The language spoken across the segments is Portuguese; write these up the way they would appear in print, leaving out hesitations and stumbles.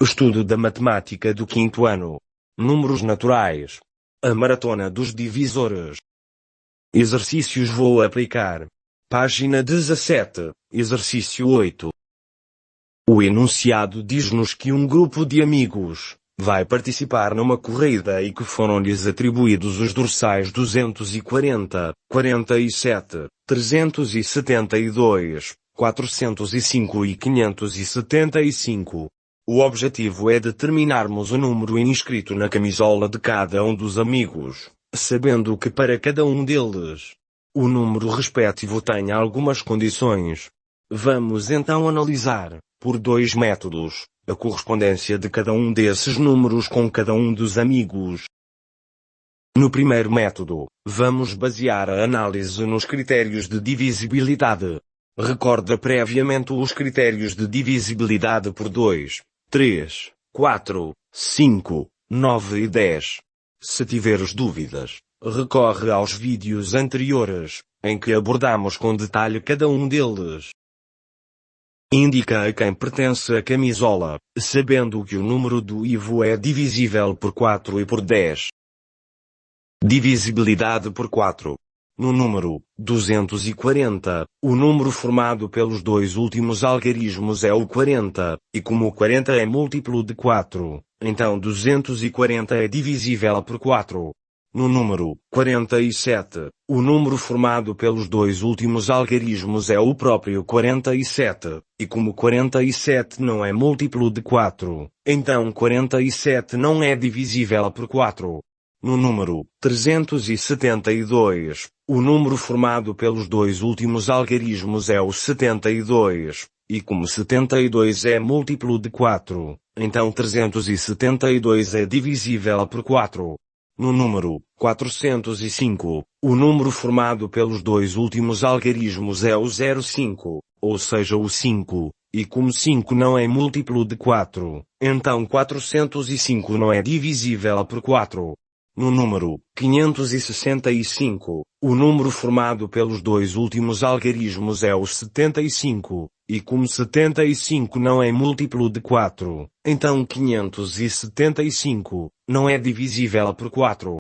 Estudo da matemática do quinto ano. Números naturais. A maratona dos divisores. Exercícios vou aplicar. Página 17, exercício 8. O enunciado diz-nos que um grupo de amigos vai participar numa corrida e que foram-lhes atribuídos os dorsais 240, 47, 372, 405 e 575. O objetivo é determinarmos o número inscrito na camisola de cada um dos amigos, sabendo que para cada um deles, o número respectivo tem algumas condições. Vamos então analisar, por dois métodos, a correspondência de cada um desses números com cada um dos amigos. No primeiro método, vamos basear a análise nos critérios de divisibilidade. Recorda previamente os critérios de divisibilidade por 2, 3, 4, 5, 9 e 10. Se tiveres dúvidas, recorre aos vídeos anteriores, em que abordamos com detalhe cada um deles. Indica a quem pertence a camisola, sabendo que o número do Ivo é divisível por 4 e por 10. Divisibilidade por 4. No número 240, o número formado pelos dois últimos algarismos é o 40, e como o 40 é múltiplo de 4, então 240 é divisível por 4. No número 47, o número formado pelos dois últimos algarismos é o próprio 47, e como 47 não é múltiplo de 4, então 47 não é divisível por 4. No número 372, o número formado pelos dois últimos algarismos é o 72, e como 72 é múltiplo de 4, então 372 é divisível por 4. No número 405, o número formado pelos dois últimos algarismos é o 05, ou seja o 5, e como 5 não é múltiplo de 4, então 405 não é divisível por 4. No número 565, o número formado pelos dois últimos algarismos é o 75, e como 75 não é múltiplo de 4, então 575 não é divisível por 4.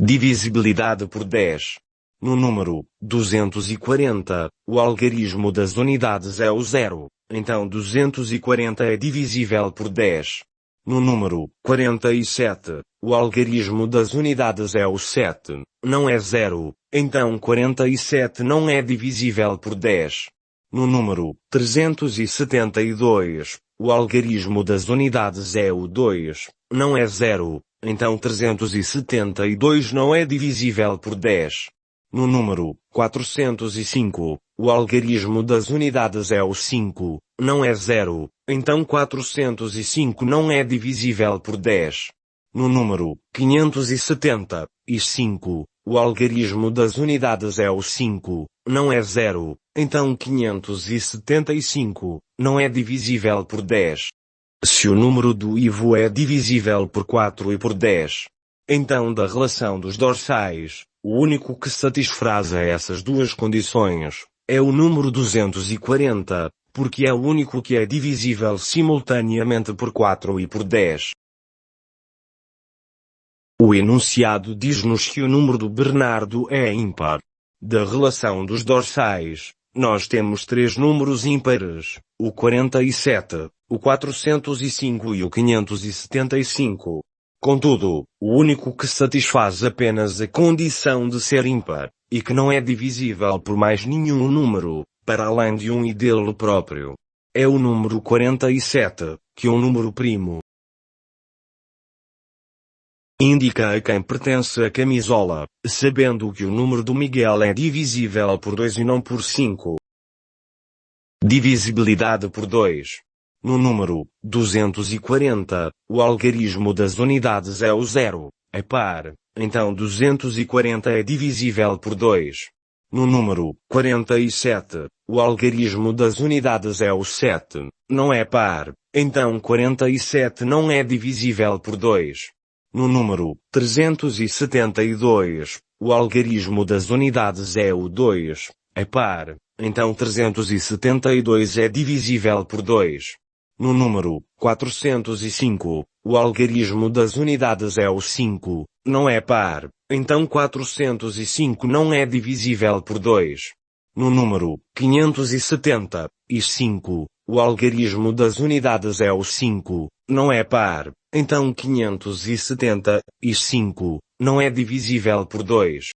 Divisibilidade por 10. No número 240, o algarismo das unidades é o 0, então 240 é divisível por 10. No número 47, o algarismo das unidades é o 7, não é 0, então 47 não é divisível por 10. No número 372, o algarismo das unidades é o 2, não é 0, então 372 não é divisível por 10. No número 405, o algarismo das unidades é o 5, não é 0, então 405 não é divisível por 10. No número 575, o algarismo das unidades é o 5, não é 0, então 575 não é divisível por 10. Se o número do Ivo é divisível por 4 e por 10, então da relação dos dorsais, o único que satisfaz a essas duas condições é o número 240, porque é o único que é divisível simultaneamente por 4 e por 10. O enunciado diz-nos que o número do Bernardo é ímpar. Da relação dos dorsais, nós temos três números ímpares, o 47, o 405 e o 575. Contudo, o único que satisfaz apenas a condição de ser ímpar, e que não é divisível por mais nenhum número, para além de um e dele próprio, é o número 47, que é um número primo. Indica a quem pertence a camisola, sabendo que o número do Miguel é divisível por 2 e não por 5. Divisibilidade por 2. No número 240, o algarismo das unidades é o 0, é par, então 240 é divisível por 2. No número 47, o algarismo das unidades é o 7, não é par, então 47 não é divisível por 2. No número 372, o algarismo das unidades é o 2, é par, então 372 é divisível por 2. No número 405, o algarismo das unidades é o 5, não é par, então 405 não é divisível por 2. No número 575, o algarismo das unidades é o 5, não é par, então 575 não é divisível por 2.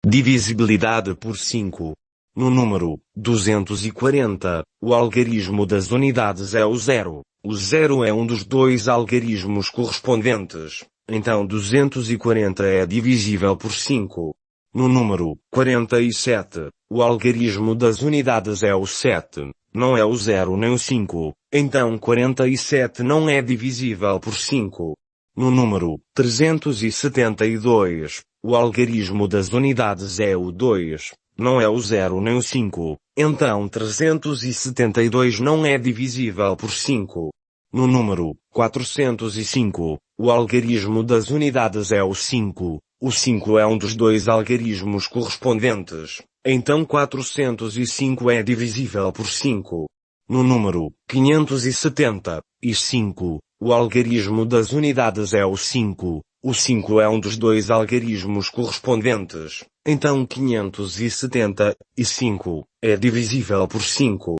Divisibilidade por 5. No número 240, o algarismo das unidades é o 0. O 0 é um dos dois algarismos correspondentes, então 240 é divisível por 5. No número 47, o algarismo das unidades é o 7, não é o 0 nem o 5, então 47 não é divisível por 5. No número 372, o algarismo das unidades é o 2, não é o 0 nem o 5, então 372 não é divisível por 5. No número 405, o algarismo das unidades é o 5, o 5 é um dos dois algarismos correspondentes, então 405 é divisível por 5. No número 575, o algarismo das unidades é o 5 é um dos dois algarismos correspondentes, então 575 é divisível por 5.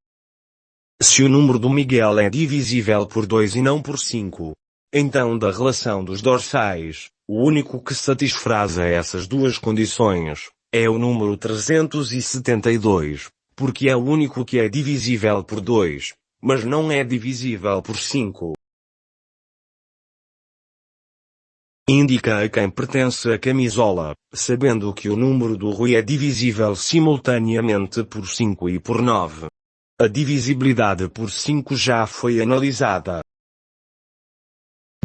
Se o número do Miguel é divisível por 2 e não por 5, então da relação dos dorsais, o único que satisfaz a essas duas condições é o número 372, porque é o único que é divisível por 2, mas não é divisível por 5. Indica a quem pertence a camisola, sabendo que o número do Rui é divisível simultaneamente por 5 e por 9. A divisibilidade por 5 já foi analisada.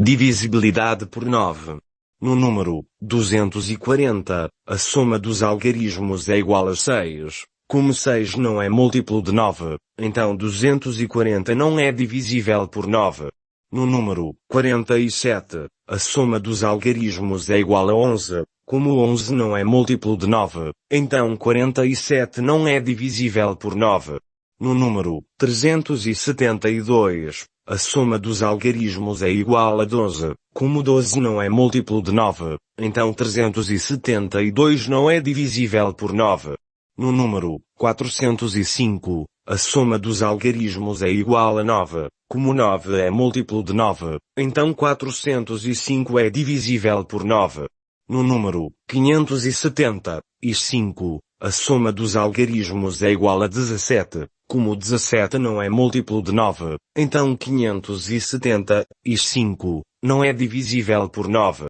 Divisibilidade por 9. No número 240, a soma dos algarismos é igual a 6. Como 6 não é múltiplo de 9, então 240 não é divisível por 9. No número 47, a soma dos algarismos é igual a 11. Como 11 não é múltiplo de 9, então 47 não é divisível por 9. No número 372, a soma dos algarismos é igual a 12. Como 12 não é múltiplo de 9, então 372 não é divisível por 9. No número 405, a soma dos algarismos é igual a 9. Como 9 é múltiplo de 9, então 405 é divisível por 9. No número 575, a soma dos algarismos é igual a 17. Como 17 não é múltiplo de 9, então 575 não é divisível por 9.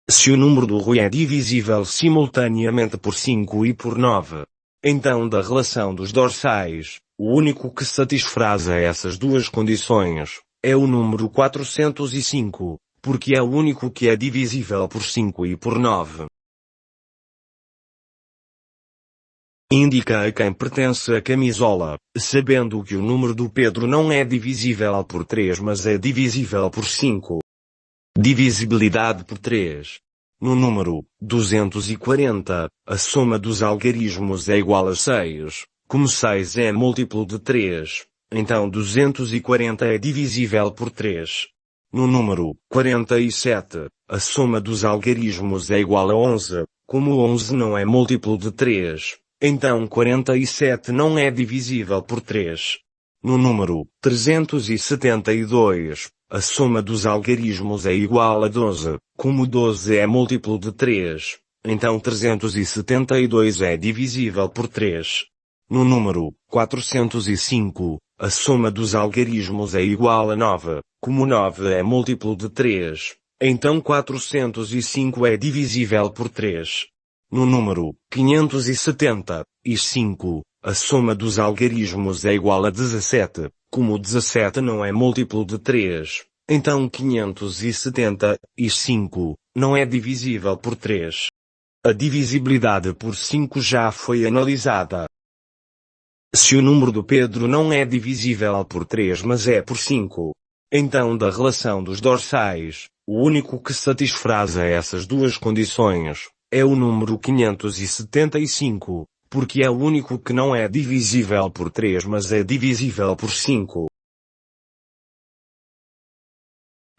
Se o número do Rui é divisível simultaneamente por 5 e por 9, então da relação dos dorsais, o único que satisfaz a essas duas condições é o número 405, porque é o único que é divisível por 5 e por 9. Indica a quem pertence a camisola, sabendo que o número do Pedro não é divisível por 3 mas é divisível por 5. Divisibilidade por 3. No número 240, a soma dos algarismos é igual a 6. Como 6 é múltiplo de 3, então 240 é divisível por 3. No número 47, a soma dos algarismos é igual a 11. Como 11 não é múltiplo de 3, então 47 não é divisível por 3. No número 372, a soma dos algarismos é igual a 12. Como 12 é múltiplo de 3, então 372 é divisível por 3. No número 405, a soma dos algarismos é igual a 9. Como 9 é múltiplo de 3, então 405 é divisível por 3. No número 575, a soma dos algarismos é igual a 17. Como 17 não é múltiplo de 3, então 575 não é divisível por 3. A divisibilidade por 5 já foi analisada. Se o número do Pedro não é divisível por 3 mas é por 5, então da relação dos dorsais, o único que satisfaz a essas duas condições é o número 575, porque é o único que não é divisível por 3 mas é divisível por 5.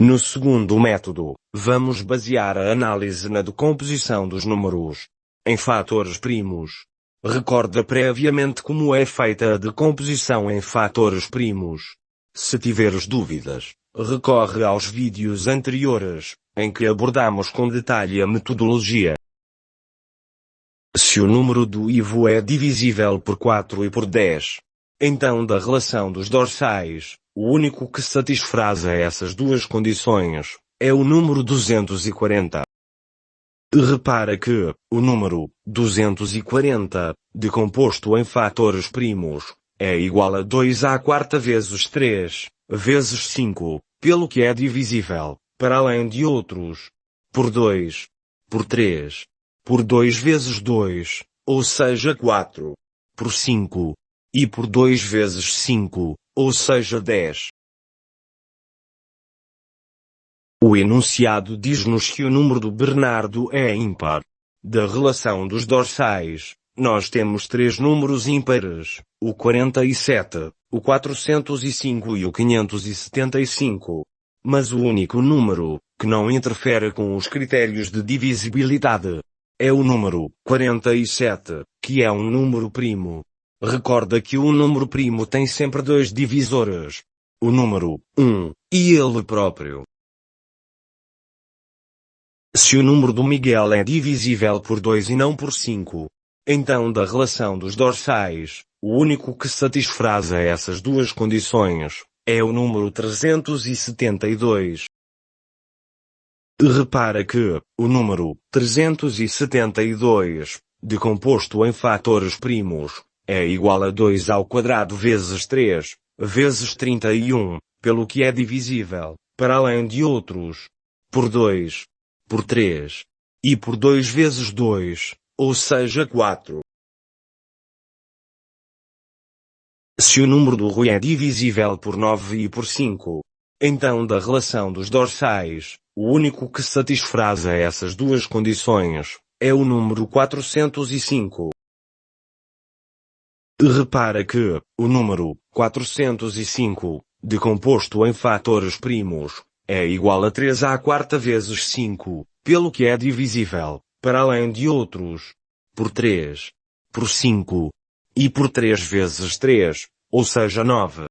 No segundo método, vamos basear a análise na decomposição dos números em fatores primos. Recorda previamente como é feita a decomposição em fatores primos. Se tiveres dúvidas, recorre aos vídeos anteriores, em que abordamos com detalhe a metodologia. Se o número do Ivo é divisível por 4 e por 10, então da relação dos dorsais, o único que satisfaz a essas duas condições é o número 240. Repara que o número 240, decomposto em fatores primos, é igual a 2 à quarta vezes 3, vezes 5, pelo que é divisível, para além de outros, por 2, por 3, por 2 vezes 2, ou seja 4, por 5, e por 2 vezes 5, ou seja 10. O enunciado diz-nos que o número do Bernardo é ímpar. Da relação dos dorsais, nós temos três números ímpares, o 47, o 405 e o 575. Mas o único número, que não interfere com os critérios de divisibilidade, é o número 47, que é um número primo. Recorda que um número primo tem sempre dois divisores, o número 1 e ele próprio. Se o número do Miguel é divisível por 2 e não por 5, então da relação dos dorsais, o único que satisfaz a essas duas condições é o número 372. Repara que o número 372, decomposto em fatores primos, é igual a 2 ao quadrado vezes 3, vezes 31, pelo que é divisível, para além de outros, por 2, por 3, e por 2 vezes 2, ou seja 4. Se o número do Rui é divisível por 9 e por 5, então da relação dos dorsais, o único que satisfaz a essas duas condições é o número 405. Repara que o número 405, decomposto em fatores primos, é igual a 3 à quarta vezes 5, pelo que é divisível, para além de outros, por 3, por 5, e por 3 vezes 3, ou seja 9.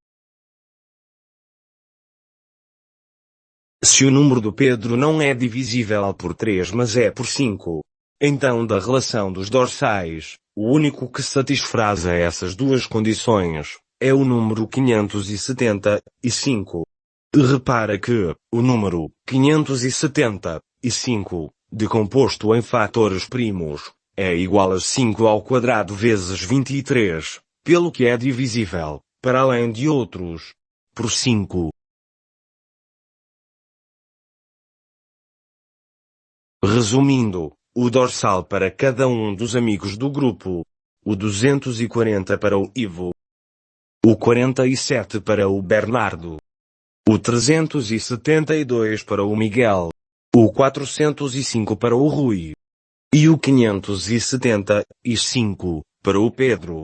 Se o número do Pedro não é divisível por 3 mas é por 5, então da relação dos dorsais, o único que satisfaz a essas duas condições é o número 575. Repara que o número 575, decomposto em fatores primos, é igual a 5 ao quadrado vezes 23, pelo que é divisível, para além de outros, por 5. Resumindo, o dorsal para cada um dos amigos do grupo, o 240 para o Ivo, o 47 para o Bernardo, o 372 para o Miguel, o 405 para o Rui, e o 575 para o Pedro.